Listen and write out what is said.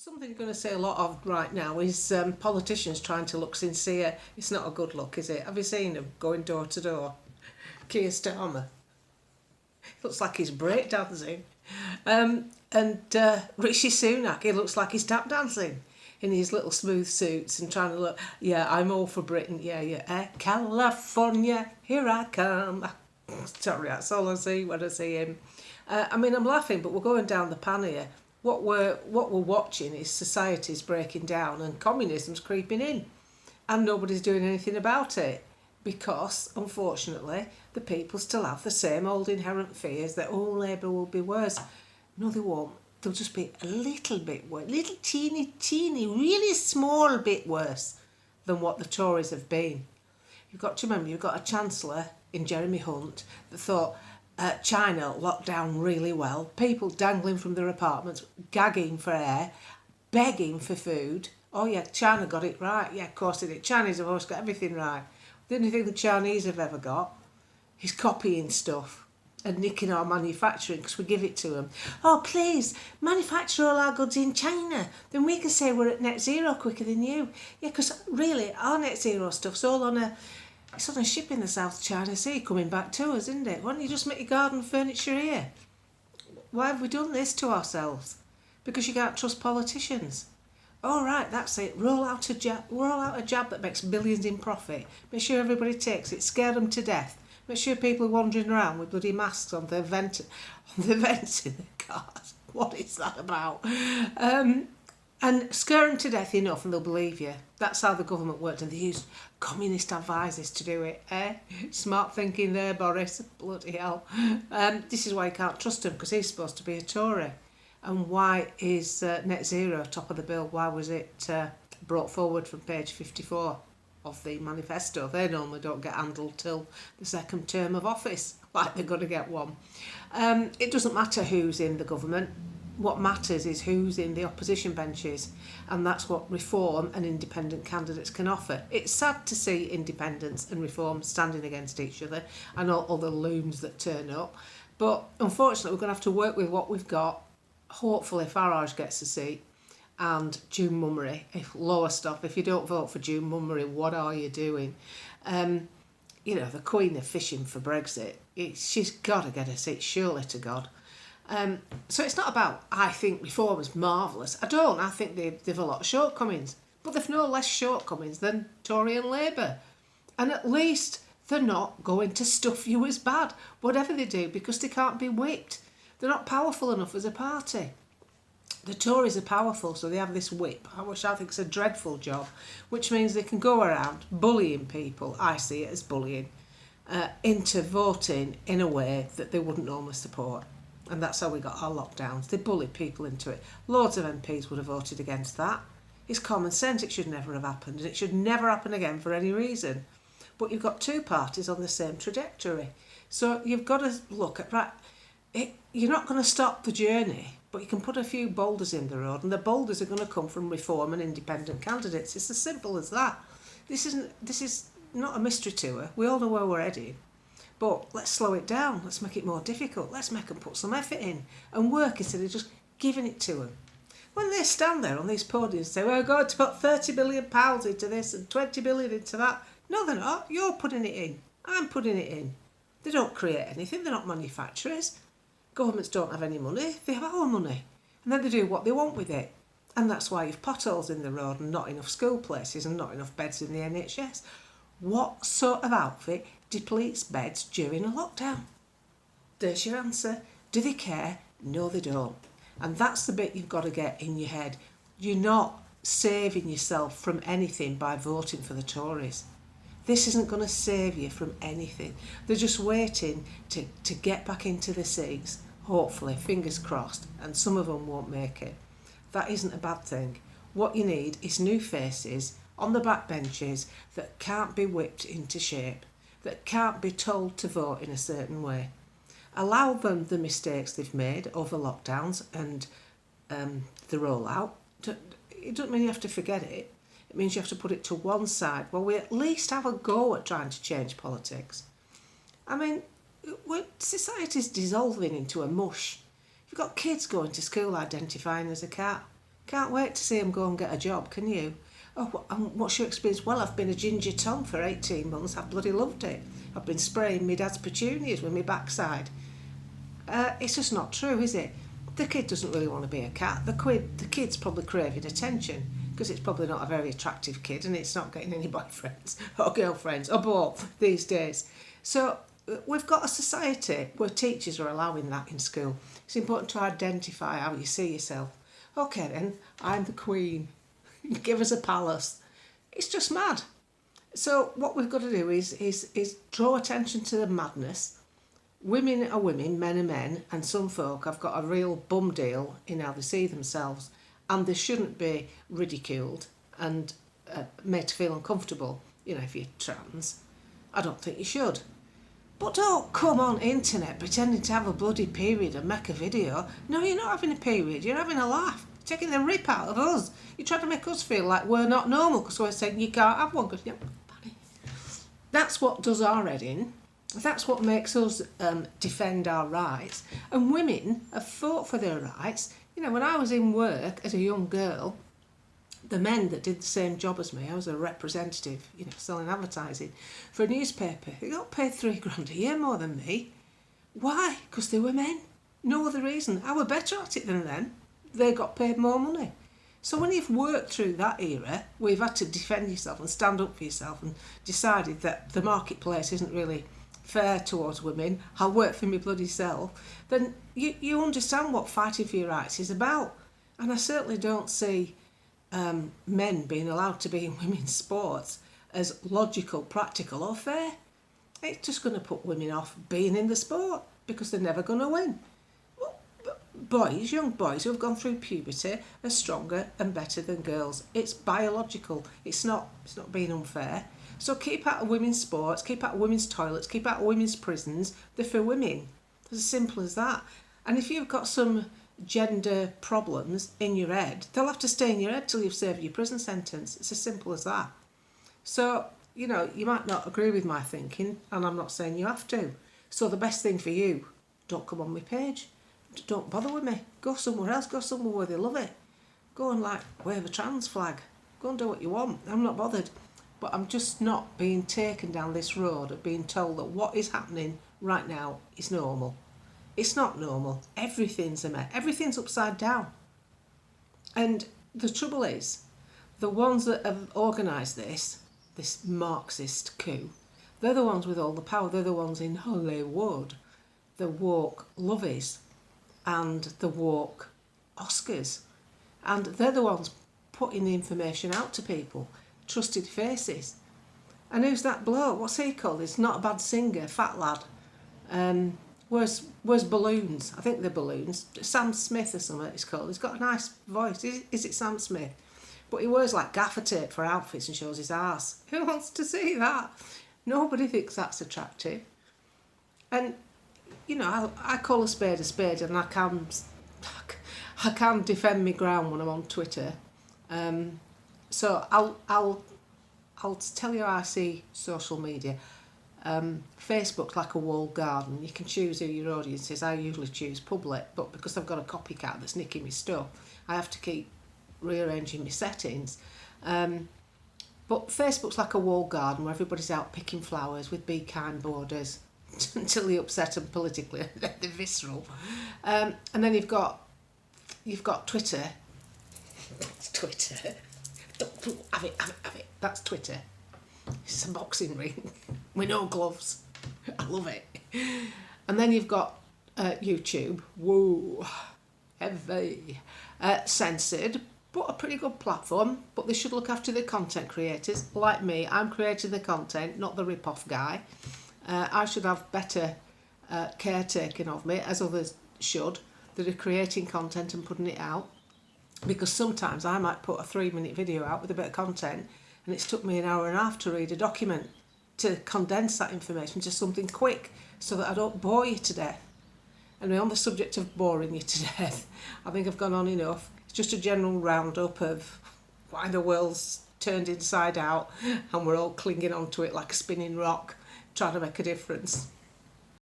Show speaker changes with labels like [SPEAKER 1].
[SPEAKER 1] Something you're going to see a lot of right now is politicians trying to look sincere. It's not a good look, is it? Have you seen him going door to door? Keir Starmer. Looks like he's breakdancing. And Rishi Sunak, he looks like he's tap dancing in his little smooth suits and trying to look, yeah, I'm all for Britain, yeah, yeah. California, here I come. Sorry, that's all I see when I see him. I'm laughing, but we're going down the pan here. What we're watching is society's breaking down and communism's creeping in, and nobody's doing anything about it because, unfortunately, the people still have the same old inherent fears that all Labour will be worse. No, they won't. They'll just be a little bit worse, little teeny, really small bit worse than what the Tories have been. You've got to remember, you've got a Chancellor in Jeremy Hunt that thought China locked down really well, people dangling from their apartments, gagging for air, begging for food. Oh yeah, China got it right. Yeah, of course they did. Chinese have always got everything right. The only thing the Chinese have ever got is copying stuff and nicking our manufacturing because we give it to them. Oh, please, manufacture all our goods in China. Then we can say we're at net zero quicker than you. Yeah, because really, our net zero stuff's all on a ship in the South China Sea coming back to us, isn't it? Why don't you just make your garden furniture here? Why have we done this to ourselves? Because you can't trust politicians. Oh, right, that's it. Roll out a jab that makes billions in profit. Make sure everybody takes it. Scare them to death. Make sure people are wandering around with bloody masks on the vents in the cars. What is that about? And scare them to death enough and they'll believe you. That's how the government worked, and they used communist advisors to do it. Smart thinking there, Boris. Bloody hell. This is why you can't trust him, because he's supposed to be a Tory. And why is net zero top of the bill? Why was it brought forward from page 54 of the manifesto? They normally don't get handled till the second term of office, like they're going to get one. It doesn't matter who's in the government. What matters is who's in the opposition benches, and that's what reform and independent candidates can offer. It's sad to see independents and reform standing against each other and all the loons that turn up, but unfortunately we're going to have to work with what we've got. Hopefully Farage gets a seat and June Mummery, if Lowestoft, if you don't vote for June Mummery, what are you doing? The Queen of fishing for Brexit, she's got to get a seat, surely to God. So it's not about, I think reform is marvellous. I don't. I think they've a lot of shortcomings. But they've no less shortcomings than Tory and Labour. And at least they're not going to stuff you as bad, whatever they do, because they can't be whipped. They're not powerful enough as a party. The Tories are powerful, so they have this whip, which I think is a dreadful job, which means they can go around bullying people, I see it as bullying, into voting in a way that they wouldn't normally support. And that's how we got our lockdowns. They bullied people into it. Loads of MPs would have voted against that. It's common sense. It should never have happened, and it should never happen again for any reason. But you've got two parties on the same trajectory. So you've got to look at, you're not going to stop the journey, but you can put a few boulders in the road, and the boulders are going to come from reform and independent candidates. It's as simple as that. This is not a mystery tour. We all know where we're heading. But let's slow it down. Let's make it more difficult. Let's make them put some effort in and work instead of just giving it to them. When they stand there on these podiums and say, we're going to put £30 billion into this and 20 billion into that. No, they're not. You're putting it in. I'm putting it in. They don't create anything. They're not manufacturers. Governments don't have any money. They have our money. And then they do what they want with it. And that's why you've potholes in the road and not enough school places and not enough beds in the NHS. What sort of outfit depletes beds during a lockdown? There's your answer. Do they care? No, they don't. And that's the bit you've got to get in your head. You're not saving yourself from anything by voting for the Tories. This isn't going to save you from anything. They're just waiting to get back into the seats, hopefully, fingers crossed, and some of them won't make it. That isn't a bad thing. What you need is new faces on the backbenches that can't be whipped into shape, that can't be told to vote in a certain way. Allow them the mistakes they've made over lockdowns and the rollout. It doesn't mean you have to forget it. It means you have to put it to one side while we at least have a go at trying to change politics. Society's dissolving into a mush. You've got kids going to school identifying as a cat. Can't wait to see them go and get a job, can you? Oh, and what's your experience? Well, I've been a ginger Tom for 18 months. I've bloody loved it. I've been spraying my dad's petunias with my backside. It's just not true, is it? The kid doesn't really want to be a cat. The kid's probably craving attention because it's probably not a very attractive kid and it's not getting any boyfriends or girlfriends or both these days. So we've got a society where teachers are allowing that in school. It's important to identify how you see yourself. Okay then, I'm the queen. Give us a palace. It's just mad. So what we've got to do is draw attention to the madness. Women are women, men are men, and some folk have got a real bum deal in how they see themselves, and they shouldn't be ridiculed and made to feel uncomfortable. You know, if you're trans, I don't think you should. But don't come on internet pretending to have a bloody period and make a video. No, you're not having a period, you're having a laugh. You're taking the rip out of us. You're trying to make us feel like we're not normal because we're saying you can't have one. Because, you know, that's what does our head in. That's what makes us defend our rights. And women have fought for their rights. You know, when I was in work as a young girl, the men that did the same job as me, I was a representative, you know, selling advertising for a newspaper. They got paid £3,000 a year more than me. Why? Because they were men. No other reason. I were better at it than them. They got paid more money. So when you've worked through that era, where you've had to defend yourself and stand up for yourself and decided that the marketplace isn't really fair towards women, I'll work for my bloody self, then you understand what fighting for your rights is about. And I certainly don't see men being allowed to be in women's sports as logical, practical or fair. It's just going to put women off being in the sport because they're never going to win. Boys, young boys who have gone through puberty are stronger and better than girls. It's biological. It's not being unfair. So keep out of women's sports, keep out of women's toilets, keep out of women's prisons. They're for women. It's as simple as that. And if you've got some gender problems in your head, they'll have to stay in your head till you've served your prison sentence. It's as simple as that. So, you know, you might not agree with my thinking, and I'm not saying you have to. So the best thing for you, don't come on my page. Don't bother with me. Go somewhere else. Go somewhere where they love it. Go and, like, wave a trans flag. Go and do what you want. I'm not bothered. But I'm just not being taken down this road of being told that what is happening right now is normal. It's not normal. Everything's a mess. Everything's upside down. And the trouble is, the ones that have organised this Marxist coup, they're the ones with all the power. They're the ones in Hollywood, the woke lovies and the woke Oscars. And they're the ones putting the information out to people. Trusted faces. And who's that bloke? What's he called? He's not a bad singer, fat lad. Where's Balloons? I think they're Balloons. Sam Smith or something it's called. He's got a nice voice. Is it Sam Smith? But he wears like gaffer tape for outfits and shows his arse. Who wants to see that? Nobody thinks that's attractive. And, you know, I call a spade and I can defend my ground when I'm on Twitter. So I'll tell you how I see social media. Facebook's like a walled garden. You can choose who your audience is. I usually choose public, but because I've got a copycat that's nicking my stuff, I have to keep rearranging my settings. But Facebook's like a walled garden where everybody's out picking flowers with be kind borders until they upset them politically. They're visceral. And then you've got Twitter. It's Twitter. Have it. That's Twitter. It's a boxing ring with no gloves. I love it. And then you've got YouTube. Whoa, heavy. Censored, but a pretty good platform. But they should look after the content creators. Like me, I'm creating the content, not the rip-off guy. I should have better care taken of me, as others should, that are creating content and putting it out. Because sometimes I might put a 3-minute video out with a bit of content and it's took me an hour and a half to read a document to condense that information to something quick so that I don't bore you to death. And on the subject of boring you to death, I think I've gone on enough. It's just a general roundup of why the world's turned inside out and we're all clinging onto it like a spinning rock, trying to make a difference.